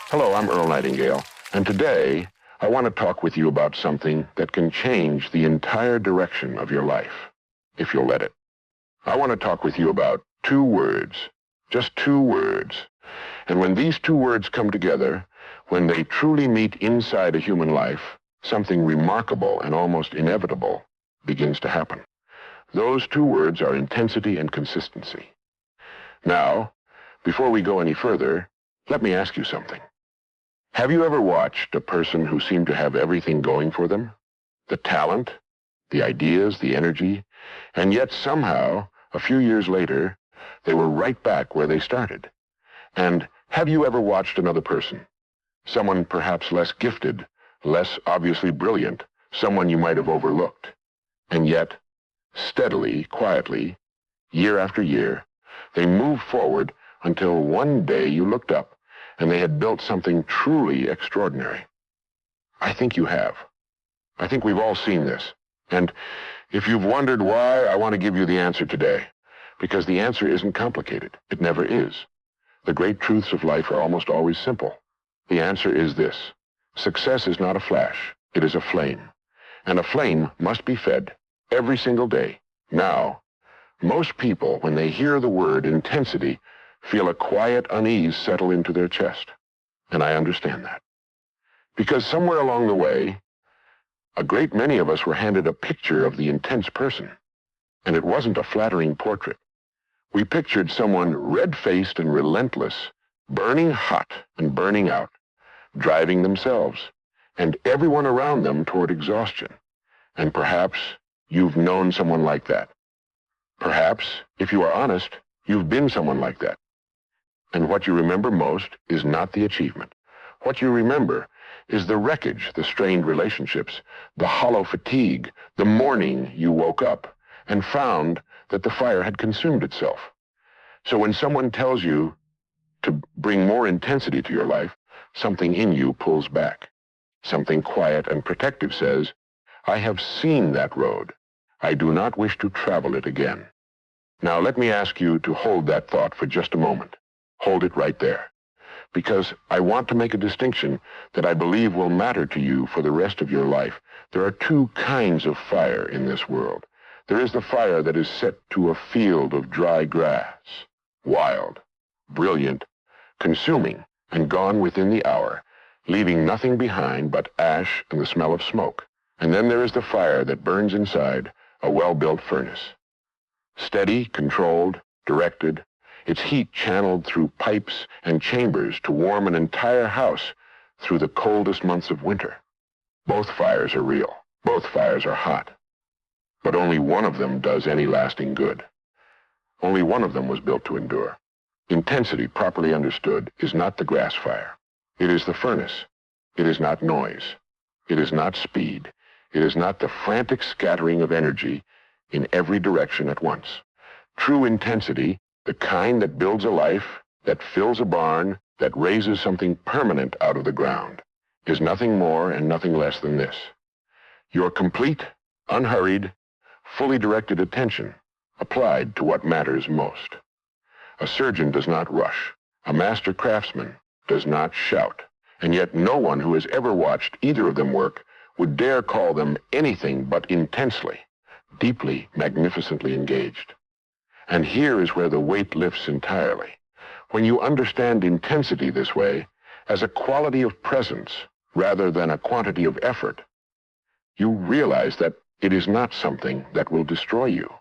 Hello, I'm Earl Nightingale, and today I want to talk with you about something that can change the entire direction of your life, if you'll let it. I want to talk with you about two words, just two words. And when these two words come together, when they truly meet inside a human life, something remarkable and almost inevitable begins to happen. Those two words are intensity and consistency. Now, before we go any further, let me ask you something. Have you ever watched a person who seemed to have everything going for them? The talent, the ideas, the energy, and yet somehow, a few years later, they were right back where they started. And have you ever watched another person, someone perhaps less gifted, less obviously brilliant, someone you might have overlooked, and yet, steadily, quietly, year after year, they moved forward until one day you looked up and they had built something truly extraordinary? I think you have. I think we've all seen this. And if you've wondered why, I want to give you the answer today. Because the answer isn't complicated. It never is. The great truths of life are almost always simple. The answer is this. Success is not a flash. It is a flame. And a flame must be fed every single day. Now, most people, when they hear the word intensity, feel a quiet unease settle into their chest. And I understand that. Because somewhere along the way, a great many of us were handed a picture of the intense person. And it wasn't a flattering portrait. We pictured someone red-faced and relentless, burning hot and burning out, driving themselves and everyone around them toward exhaustion. And perhaps you've known someone like that. Perhaps, if you are honest, you've been someone like that. And what you remember most is not the achievement. What you remember is the wreckage, the strained relationships, the hollow fatigue, the morning you woke up and found that the fire had consumed itself. So when someone tells you to bring more intensity to your life, something in you pulls back. Something quiet and protective says, I have seen that road. I do not wish to travel it again. Now let me ask you to hold that thought for just a moment. Hold it right there. Because I want to make a distinction that I believe will matter to you for the rest of your life. There are two kinds of fire in this world. There is the fire that is set to a field of dry grass, wild, brilliant, consuming, and gone within the hour, leaving nothing behind but ash and the smell of smoke. And then there is the fire that burns inside a well-built furnace. Steady, controlled, directed, its heat channeled through pipes and chambers to warm an entire house through the coldest months of winter. Both fires are real. Both fires are hot. But only one of them does any lasting good. Only one of them was built to endure. Intensity, properly understood, is not the grass fire. It is the furnace. It is not noise. It is not speed. It is not the frantic scattering of energy in every direction at once. True intensity, the kind that builds a life, that fills a barn, that raises something permanent out of the ground, is nothing more and nothing less than this. Your complete, unhurried, fully directed attention applied to what matters most. A surgeon does not rush. A master craftsman does not shout. And yet no one who has ever watched either of them work would dare call them anything but intensely, deeply, magnificently engaged. And here is where the weight lifts entirely. When you understand intensity this way, as a quality of presence rather than a quantity of effort, you realize that it is not something that will destroy you.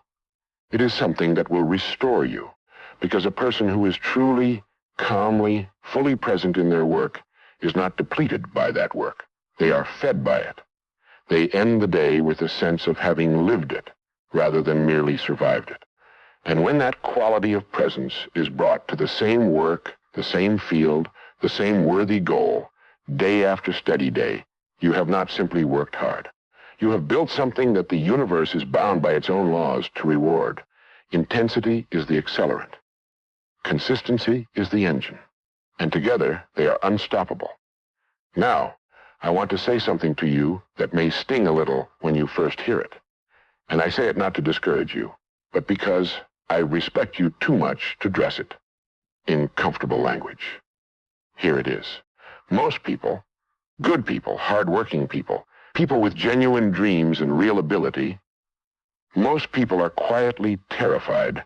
It is something that will restore you, because a person who is truly, calmly, fully present in their work is not depleted by that work. They are fed by it. They end the day with a sense of having lived it rather than merely survived it. And when that quality of presence is brought to the same work, the same field, the same worthy goal, day after steady day, you have not simply worked hard. You have built something that the universe is bound by its own laws to reward. Intensity is the accelerant. Consistency is the engine. And together, they are unstoppable. Now, I want to say something to you that may sting a little when you first hear it. And I say it not to discourage you, but because I respect you too much to dress it in comfortable language. Here it is. Most people, good people, hard-working people, people with genuine dreams and real ability, most people are quietly terrified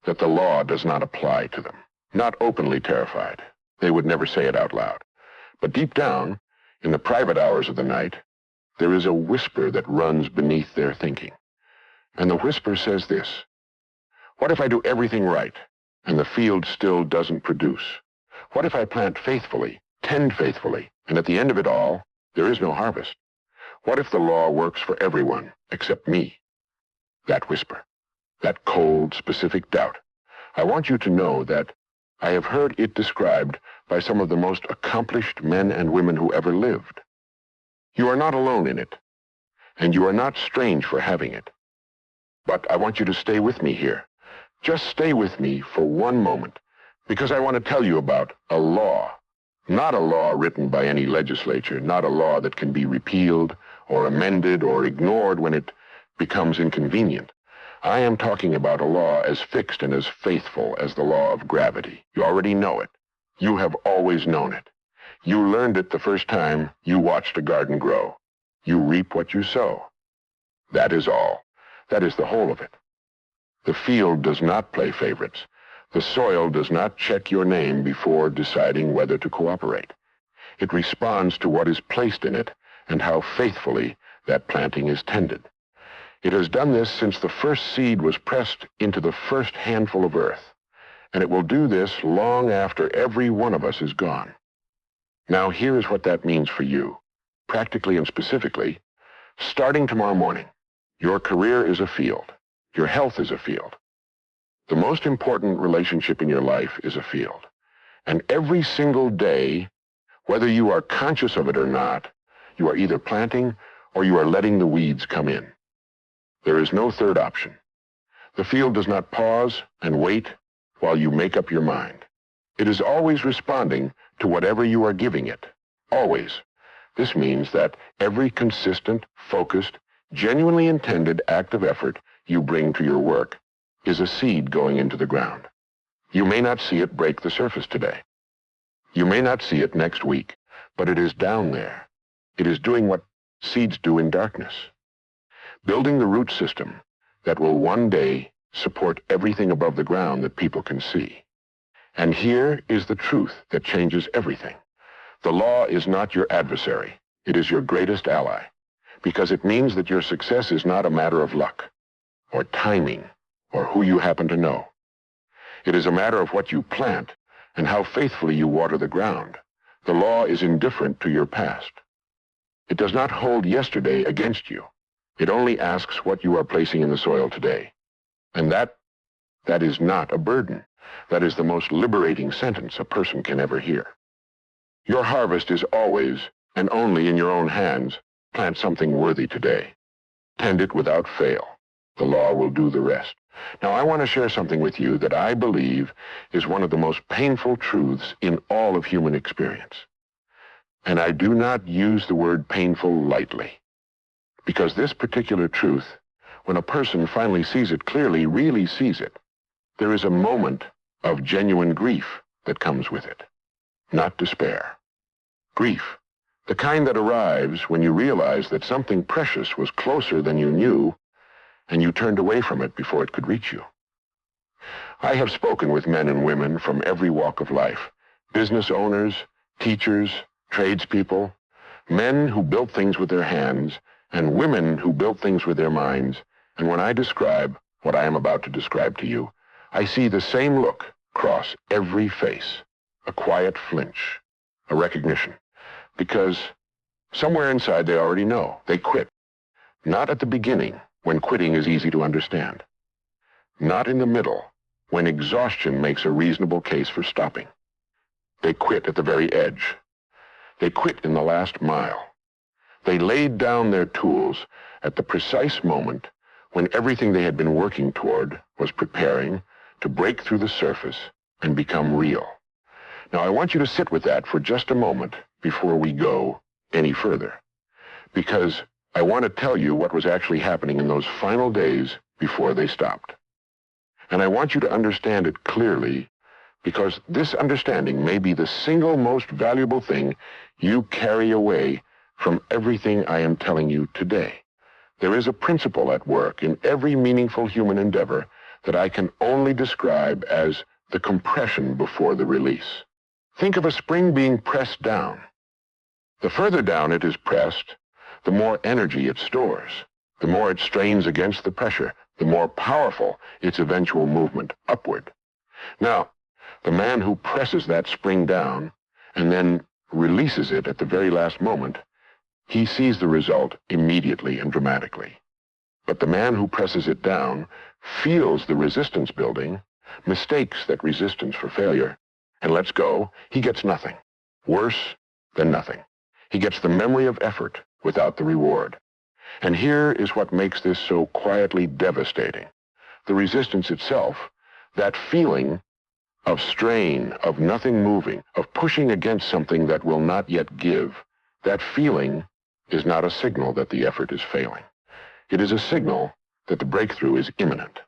that the law does not apply to them. Not openly terrified. They would never say it out loud. But deep down, in the private hours of the night, there is a whisper that runs beneath their thinking. And the whisper says this: what if I do everything right and the field still doesn't produce? What if I plant faithfully, tend faithfully, and at the end of it all, there is no harvest? What if the law works for everyone except me? That whisper, that cold, specific doubt. I want you to know that I have heard it described by some of the most accomplished men and women who ever lived. You are not alone in it, and you are not strange for having it. But I want you to stay with me here. Just stay with me for one moment, because I want to tell you about a law. Not a law written by any legislature, not a law that can be repealed or amended or ignored when it becomes inconvenient. I am talking about a law as fixed and as faithful as the law of gravity. You already know it. You have always known it. You learned it the first time you watched a garden grow. You reap what you sow. That is all. That is the whole of it. The field does not play favorites. The soil does not check your name before deciding whether to cooperate. It responds to what is placed in it and how faithfully that planting is tended. It has done this since the first seed was pressed into the first handful of earth, and it will do this long after every one of us is gone. Now, here is what that means for you, practically and specifically. Starting tomorrow morning, your career is a field. Your health is a field. The most important relationship in your life is a field. And every single day, whether you are conscious of it or not, you are either planting or you are letting the weeds come in. There is no third option. The field does not pause and wait while you make up your mind. It is always responding to whatever you are giving it. Always. This means that every consistent, focused, genuinely intended act of effort you bring to your work is a seed going into the ground. You may not see it break the surface today. You may not see it next week, but it is down there. It is doing what seeds do in darkness, building the root system that will one day support everything above the ground that people can see. And here is the truth that changes everything. The law is not your adversary. It is your greatest ally, because it means that your success is not a matter of luck or timing or who you happen to know. It is a matter of what you plant and how faithfully you water the ground. The law is indifferent to your past. It does not hold yesterday against you. It only asks what you are placing in the soil today. And that is not a burden. That is the most liberating sentence a person can ever hear. Your harvest is always and only in your own hands. Plant something worthy today. Tend it without fail. The law will do the rest. Now, I want to share something with you that I believe is one of the most painful truths in all of human experience. And I do not use the word painful lightly, because this particular truth, when a person finally sees it clearly, really sees it, there is a moment of genuine grief that comes with it, not despair. Grief, the kind that arrives when you realize that something precious was closer than you knew, and you turned away from it before it could reach you. I have spoken with men and women from every walk of life, business owners, teachers, tradespeople, men who built things with their hands, and women who built things with their minds. And when I describe what I am about to describe to you, I see the same look cross every face, a quiet flinch, a recognition, because somewhere inside they already know. They quit. Not at the beginning, when quitting is easy to understand. Not in the middle, when exhaustion makes a reasonable case for stopping. They quit at the very edge. They quit in the last mile. They laid down their tools at the precise moment when everything they had been working toward was preparing to break through the surface and become real. Now, I want you to sit with that for just a moment before we go any further, because I want to tell you what was actually happening in those final days before they stopped. And I want you to understand it clearly, because this understanding may be the single most valuable thing you carry away from everything I am telling you today. There is a principle at work in every meaningful human endeavor that I can only describe as the compression before the release. Think of a spring being pressed down. The further down it is pressed, the more energy it stores. The more it strains against the pressure, the more powerful its eventual movement upward. Now, the man who presses that spring down and then releases it at the very last moment, he sees the result immediately and dramatically. But the man who presses it down feels the resistance building, mistakes that resistance for failure, and lets go. He gets nothing. Worse than nothing. He gets the memory of effort without the reward. And here is what makes this so quietly devastating. The resistance itself, that feeling of strain, of nothing moving, of pushing against something that will not yet give, that feeling is not a signal that the effort is failing. It is a signal that the breakthrough is imminent.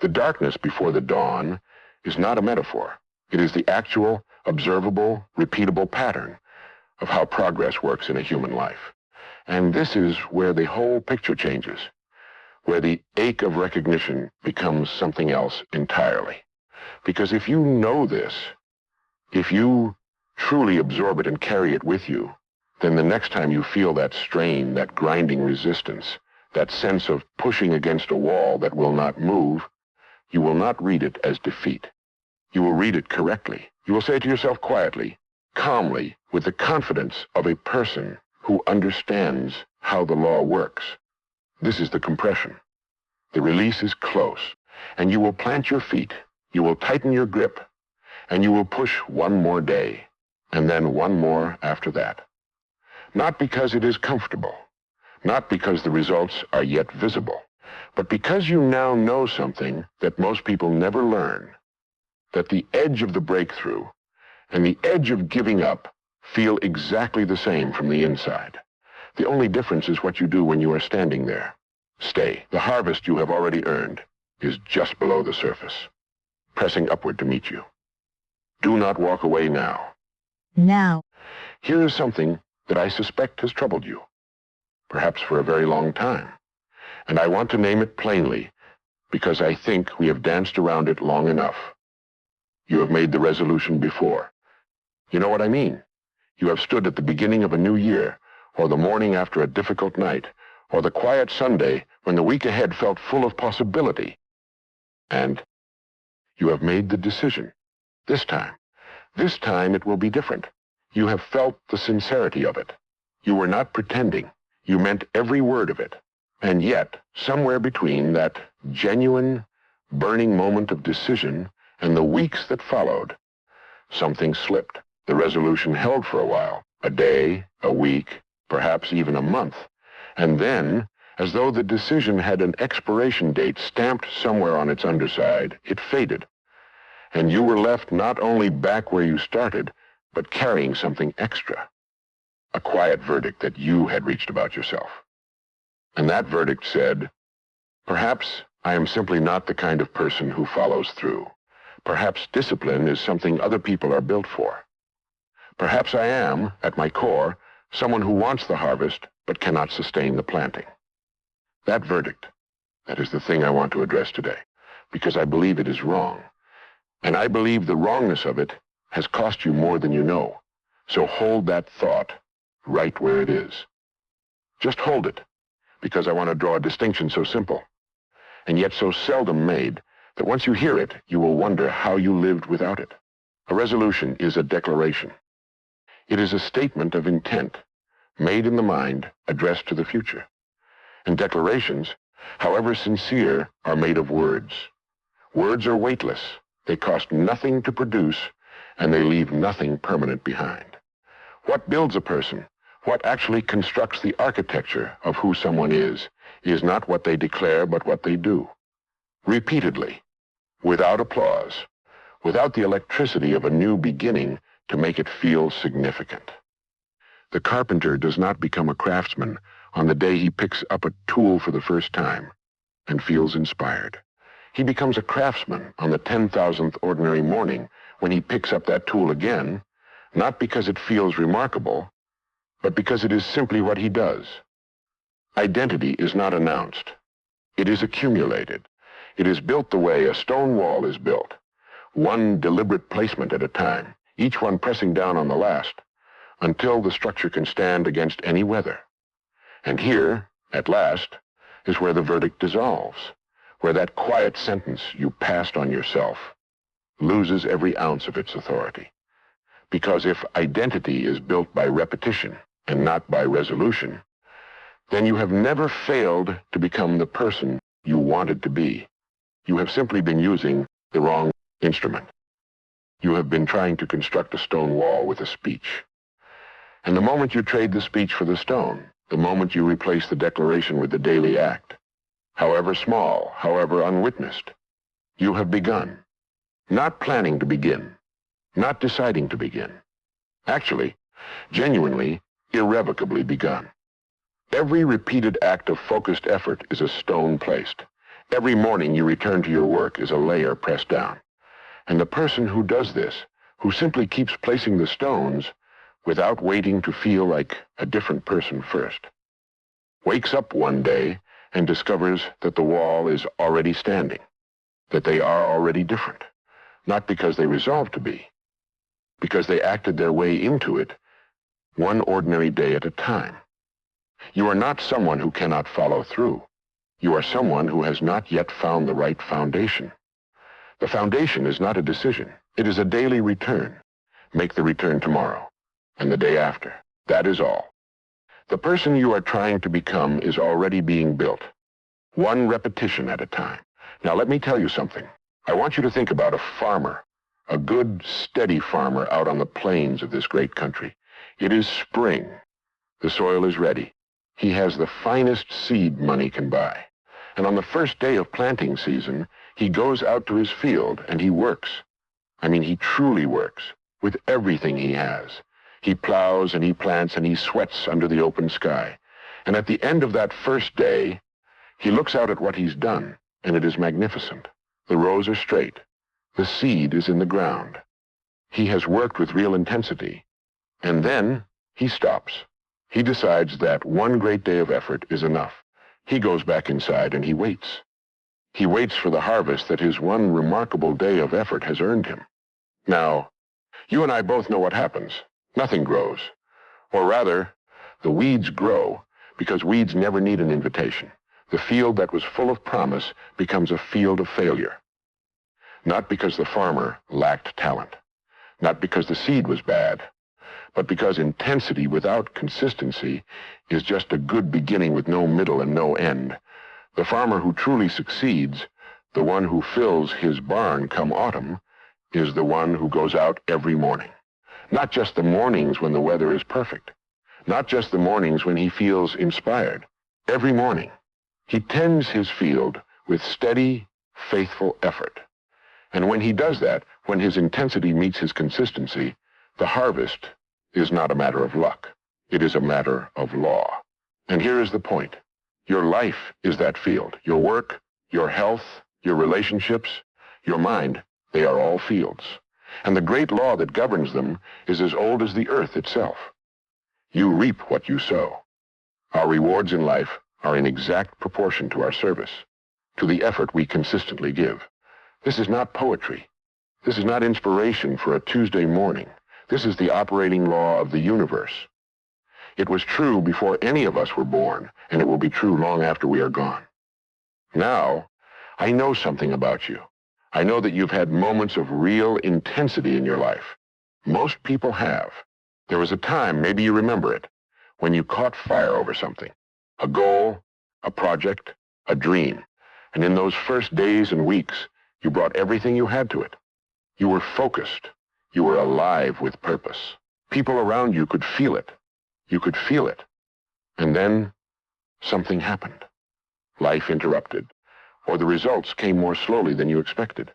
The darkness before the dawn is not a metaphor. It is the actual, observable, repeatable pattern of how progress works in a human life. And this is where the whole picture changes, where the ache of recognition becomes something else entirely. Because if you know this, if you truly absorb it and carry it with you, then the next time you feel that strain, that grinding resistance, that sense of pushing against a wall that will not move, you will not read it as defeat. You will read it correctly. You will say to yourself quietly, calmly, with the confidence of a person who understands how the law works. This is the compression. The release is close, and you will plant your feet, you will tighten your grip, and you will push one more day, and then one more after that. Not because it is comfortable, not because the results are yet visible, but because you now know something that most people never learn, that the edge of the breakthrough and the edge of giving up feel exactly the same from the inside. The only difference is what you do when you are standing there. Stay. The harvest you have already earned is just below the surface, pressing upward to meet you. Do not walk away now. Now. Here is something that I suspect has troubled you, perhaps for a very long time. And I want to name it plainly because I think we have danced around it long enough. You have made the resolution before. You know what I mean? You have stood at the beginning of a new year, or the morning after a difficult night, or the quiet Sunday when the week ahead felt full of possibility. And you have made the decision. This time it will be different. You have felt the sincerity of it. You were not pretending. You meant every word of it. And yet, somewhere between that genuine, burning moment of decision and the weeks that followed, something slipped. The resolution held for a while, a day, a week, perhaps even a month. And then, as though the decision had an expiration date stamped somewhere on its underside, it faded. And you were left not only back where you started, but carrying something extra. A quiet verdict that you had reached about yourself. And that verdict said, perhaps I am simply not the kind of person who follows through. Perhaps discipline is something other people are built for. Perhaps I am, at my core, someone who wants the harvest but cannot sustain the planting. That verdict, that is the thing I want to address today, because I believe it is wrong. And I believe the wrongness of it has cost you more than you know. So hold that thought right where it is. Just hold it, because I want to draw a distinction so simple, and yet so seldom made, that once you hear it, you will wonder how you lived without it. A resolution is a declaration. It is a statement of intent, made in the mind, addressed to the future. And declarations, however sincere, are made of words. Words are weightless. They cost nothing to produce, and they leave nothing permanent behind. What builds a person, what actually constructs the architecture of who someone is not what they declare, but what they do. Repeatedly, without applause, without the electricity of a new beginning to make it feel significant. The carpenter does not become a craftsman on the day he picks up a tool for the first time and feels inspired. He becomes a craftsman on the 10,000th ordinary morning when he picks up that tool again, not because it feels remarkable, but because it is simply what he does. Identity is not announced. It is accumulated. It is built the way a stone wall is built, one deliberate placement at a time, each one pressing down on the last, until the structure can stand against any weather. And here, at last, is where the verdict dissolves, where that quiet sentence you passed on yourself loses every ounce of its authority. Because if identity is built by repetition and not by resolution, then you have never failed to become the person you wanted to be. You have simply been using the wrong instrument. You have been trying to construct a stone wall with a speech. And the moment you trade the speech for the stone, the moment you replace the declaration with the daily act, however small, however unwitnessed, you have begun. Not planning to begin, not deciding to begin. Actually, genuinely, irrevocably begun. Every repeated act of focused effort is a stone placed. Every morning you return to your work is a layer pressed down. And the person who does this, who simply keeps placing the stones without waiting to feel like a different person first, wakes up one day and discovers that the wall is already standing, that they are already different, not because they resolved to be, because they acted their way into it one ordinary day at a time. You are not someone who cannot follow through. You are someone who has not yet found the right foundation. The foundation is not a decision. It is a daily return. Make the return tomorrow and the day after. That is all. The person you are trying to become is already being built, one repetition at a time. Now let me tell you something. I want you to think about a farmer, a good, steady farmer out on the plains of this great country. It is spring. The soil is ready. He has the finest seed money can buy. And on the first day of planting season, he goes out to his field and he works. I mean, he truly works with everything he has. He plows and he plants and he sweats under the open sky. And at the end of that first day, he looks out at what he's done, and it is magnificent. The rows are straight. The seed is in the ground. He has worked with real intensity. And then he stops. He decides that one great day of effort is enough. He goes back inside and he waits. He waits for the harvest that his one remarkable day of effort has earned him. Now, you and I both know what happens. Nothing grows. Or rather, the weeds grow because weeds never need an invitation. The field that was full of promise becomes a field of failure. Not because the farmer lacked talent, not because the seed was bad, but because intensity without consistency is just a good beginning with no middle and no end. The farmer who truly succeeds, the one who fills his barn come autumn, is the one who goes out every morning. Not just the mornings when the weather is perfect, not just the mornings when he feels inspired. Every morning, he tends his field with steady, faithful effort. And when he does that, when his intensity meets his consistency, the harvest is not a matter of luck. It is a matter of law. And here is the point. Your life is that field. Your work, your health, your relationships, your mind, they are all fields. And the great law that governs them is as old as the earth itself. You reap what you sow. Our rewards in life are in exact proportion to our service, to the effort we consistently give. This is not poetry. This is not inspiration for a Tuesday morning. This is the operating law of the universe. It was true before any of us were born, and it will be true long after we are gone. Now, I know something about you. I know that you've had moments of real intensity in your life. Most people have. There was a time, maybe you remember it, when you caught fire over something. A goal, a project, a dream. And in those first days and weeks, you brought everything you had to it. You were focused. You were alive with purpose. People around you could feel it. You could feel it. And then something happened. Life interrupted. Or the results came more slowly than you expected.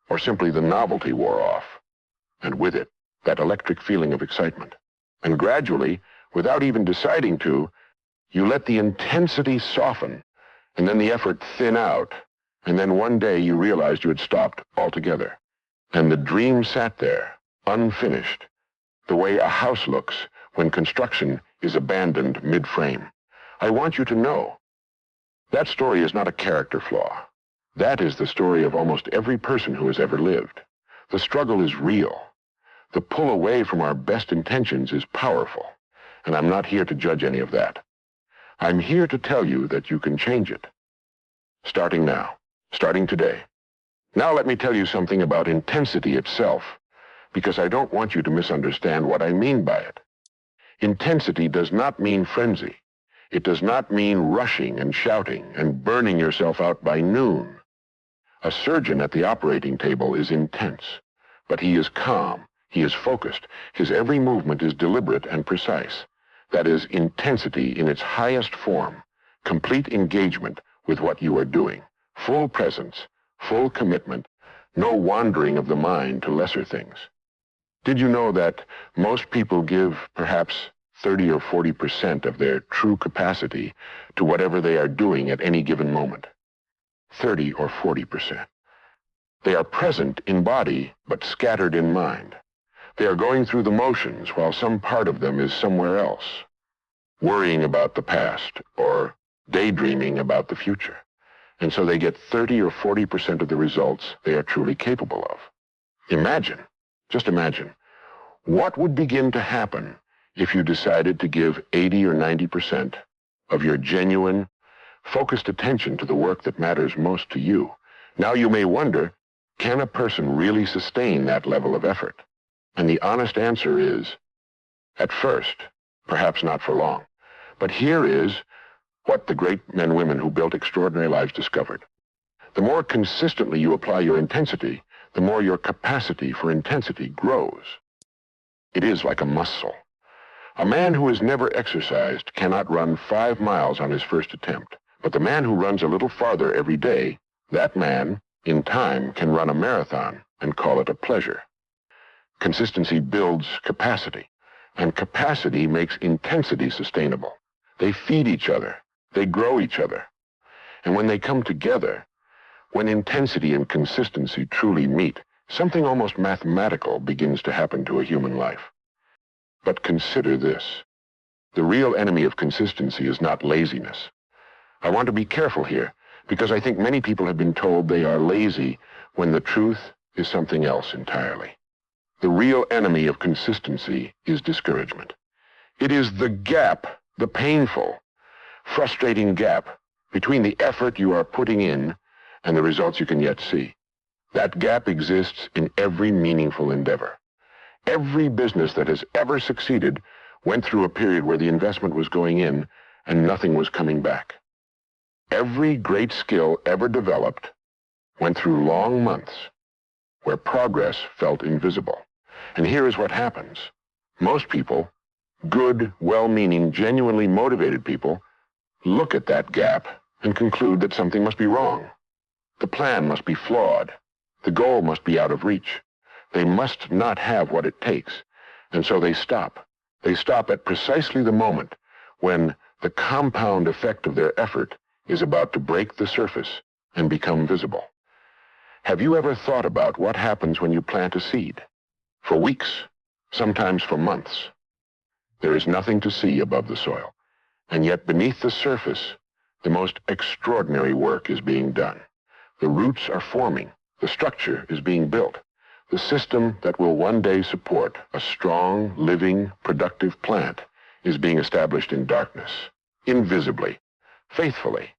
Or simply the novelty wore off. And with it, that electric feeling of excitement. And gradually, without even deciding to, you let the intensity soften, and then the effort thin out, and then one day you realized you had stopped altogether. And the dream sat there, unfinished, the way a house looks when construction is abandoned mid-frame. I want you to know that story is not a character flaw. That is the story of almost every person who has ever lived. The struggle is real. The pull away from our best intentions is powerful, and I'm not here to judge any of that. I'm here to tell you that you can change it. Starting now, starting today. Now let me tell you something about intensity itself, because I don't want you to misunderstand what I mean by it. Intensity does not mean frenzy. It does not mean rushing and shouting and burning yourself out by noon. A surgeon at the operating table is intense, but he is calm, he is focused, his every movement is deliberate and precise. That is intensity in its highest form, complete engagement with what you are doing, full presence, full commitment, no wandering of the mind to lesser things. Did you know that most people give perhaps 30 or 40% of their true capacity to whatever they are doing at any given moment? 30 or 40%. They are present in body, but scattered in mind. They are going through the motions while some part of them is somewhere else, worrying about the past or daydreaming about the future. And so they get 30 or 40% of the results they are truly capable of. Imagine, just imagine, what would begin to happen if you decided to give 80 or 90% of your genuine, focused attention to the work that matters most to you. Now you may wonder, can a person really sustain that level of effort? And the honest answer is, at first, perhaps not for long. But here is what the great men and women who built extraordinary lives discovered. The more consistently you apply your intensity, the more your capacity for intensity grows. It is like a muscle. A man who has never exercised cannot run 5 miles on his first attempt. But the man who runs a little farther every day, that man, in time, can run a marathon and call it a pleasure. Consistency builds capacity, and capacity makes intensity sustainable. They feed each other. They grow each other. And when they come together, when intensity and consistency truly meet, something almost mathematical begins to happen to a human life. But consider this. The real enemy of consistency is not laziness. I want to be careful here, because I think many people have been told they are lazy when the truth is something else entirely. The real enemy of consistency is discouragement. It is the gap, the painful, frustrating gap between the effort you are putting in and the results you can yet see. That gap exists in every meaningful endeavor. Every business that has ever succeeded went through a period where the investment was going in and nothing was coming back. Every great skill ever developed went through long months where progress felt invisible. And here is what happens. Most people, good, well-meaning, genuinely motivated people, look at that gap and conclude that something must be wrong. The plan must be flawed. The goal must be out of reach. They must not have what it takes. And so they stop. They stop at precisely the moment when the compound effect of their effort is about to break the surface and become visible. Have you ever thought about what happens when you plant a seed? For weeks, sometimes for months, there is nothing to see above the soil. And yet beneath the surface, the most extraordinary work is being done. The roots are forming. The structure is being built. The system that will one day support a strong, living, productive plant is being established in darkness, invisibly, faithfully,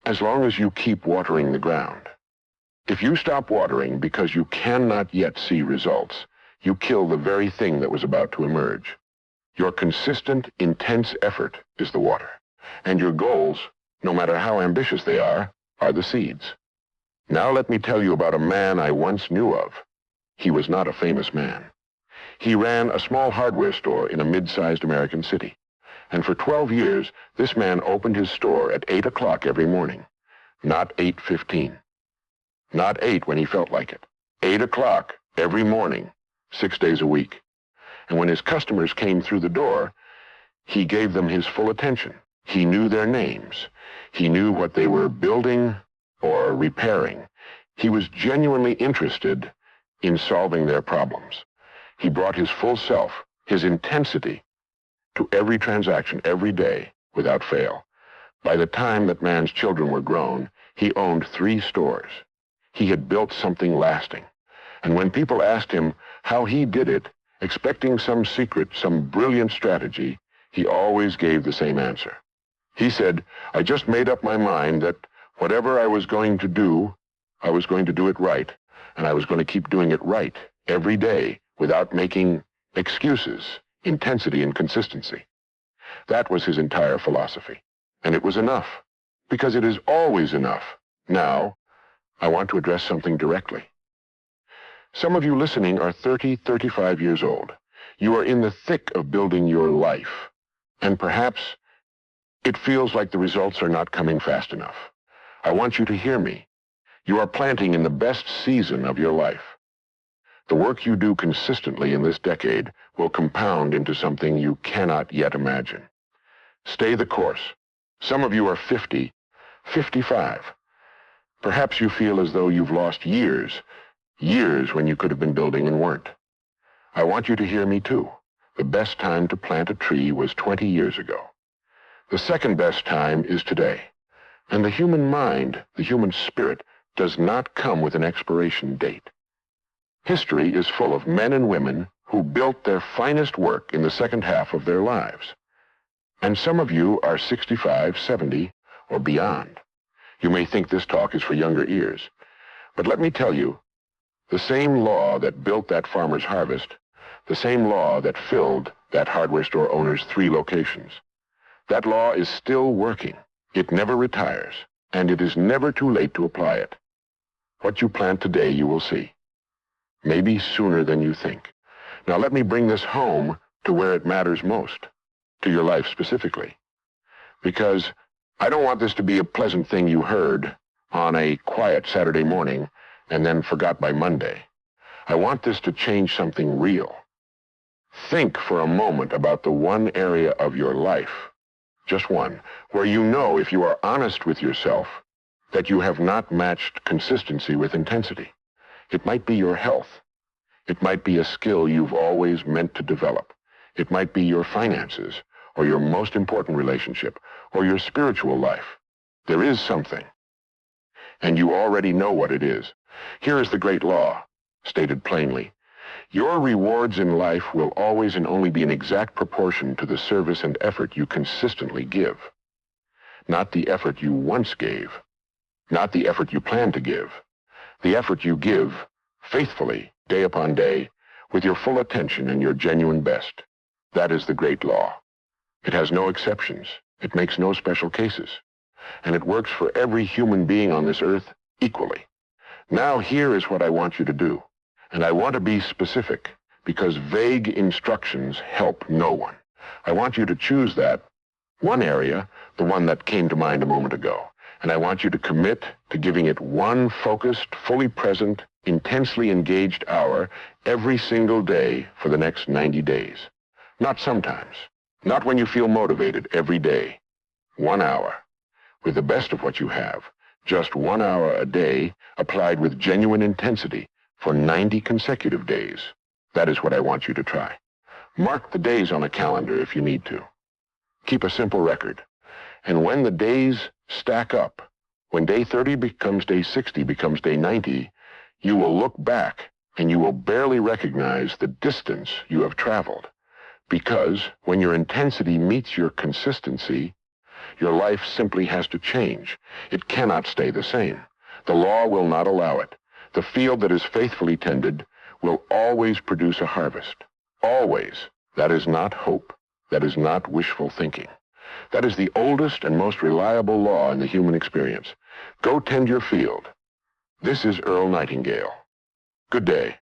as long as you keep watering the ground. If you stop watering because you cannot yet see results, you kill the very thing that was about to emerge. Your consistent, intense effort is the water, and your goals, no matter how ambitious they are the seeds. Now let me tell you about a man I once knew of. He was not a famous man. He ran a small hardware store in a mid-sized American city. And for 12 years, this man opened his store at 8 o'clock every morning, not 8:15. Not 8 when he felt like it. 8 o'clock every morning, 6 days a week. And when his customers came through the door, he gave them his full attention. He knew their names. He knew what they were building or repairing. He was genuinely interested in solving their problems. He brought his full self, his intensity, to every transaction, every day, without fail. By the time that man's children were grown, he owned 3 stores. He had built something lasting. And when people asked him how he did it, expecting some secret, some brilliant strategy, he always gave the same answer. He said, "I just made up my mind that whatever I was going to do, I was going to do it right, and I was going to keep doing it right every day without making excuses, intensity, and consistency." That was his entire philosophy. And it was enough, because it is always enough. Now, I want to address something directly. Some of you listening are 30, 35 years old. You are in the thick of building your life, and perhaps it feels like the results are not coming fast enough. I want you to hear me. You are planting in the best season of your life. The work you do consistently in this decade will compound into something you cannot yet imagine. Stay the course. Some of you are 50, 55. Perhaps you feel as though you've lost years when you could have been building and weren't. I want you to hear me too. The best time to plant a tree was 20 years ago. The second best time is today. And the human mind, the human spirit, does not come with an expiration date. History is full of men and women who built their finest work in the second half of their lives. And some of you are 65, 70, or beyond. You may think this talk is for younger ears. But let me tell you, the same law that built that farmer's harvest, the same law that filled that hardware store owner's 3 locations, that law is still working. It never retires, and it is never too late to apply it. What you plant today, you will see. Maybe sooner than you think. Now let me bring this home to where it matters most, to your life specifically. Because I don't want this to be a pleasant thing you heard on a quiet Saturday morning and then forgot by Monday. I want this to change something real. Think for a moment about the one area of your life, just one, where you know, if you are honest with yourself, that you have not matched consistency with intensity. It might be your health. It might be a skill you've always meant to develop. It might be your finances, or your most important relationship, or your spiritual life. There is something, and you already know what it is. Here is the great law, stated plainly. Your rewards in life will always and only be in exact proportion to the service and effort you consistently give. Not the effort you once gave, not the effort you plan to give. The effort you give faithfully, day upon day, with your full attention and your genuine best. That is the great law. It has no exceptions. It makes no special cases. And it works for every human being on this earth equally. Now here is what I want you to do. And I want to be specific, because vague instructions help no one. I want you to choose that one area, the one that came to mind a moment ago, and I want you to commit to giving it one focused, fully present, intensely engaged hour every single day for the next 90 days. Not sometimes, not when you feel motivated, every day. 1 hour, with the best of what you have, just 1 hour a day applied with genuine intensity, for 90 consecutive days. That is what I want you to try. Mark the days on a calendar if you need to. Keep a simple record. And when the days stack up, when day 30 becomes day 60, becomes day 90, you will look back and you will barely recognize the distance you have traveled. Because when your intensity meets your consistency, your life simply has to change. It cannot stay the same. The law will not allow it. The field that is faithfully tended will always produce a harvest. Always. That is not hope. That is not wishful thinking. That is the oldest and most reliable law in the human experience. Go tend your field. This is Earl Nightingale. Good day.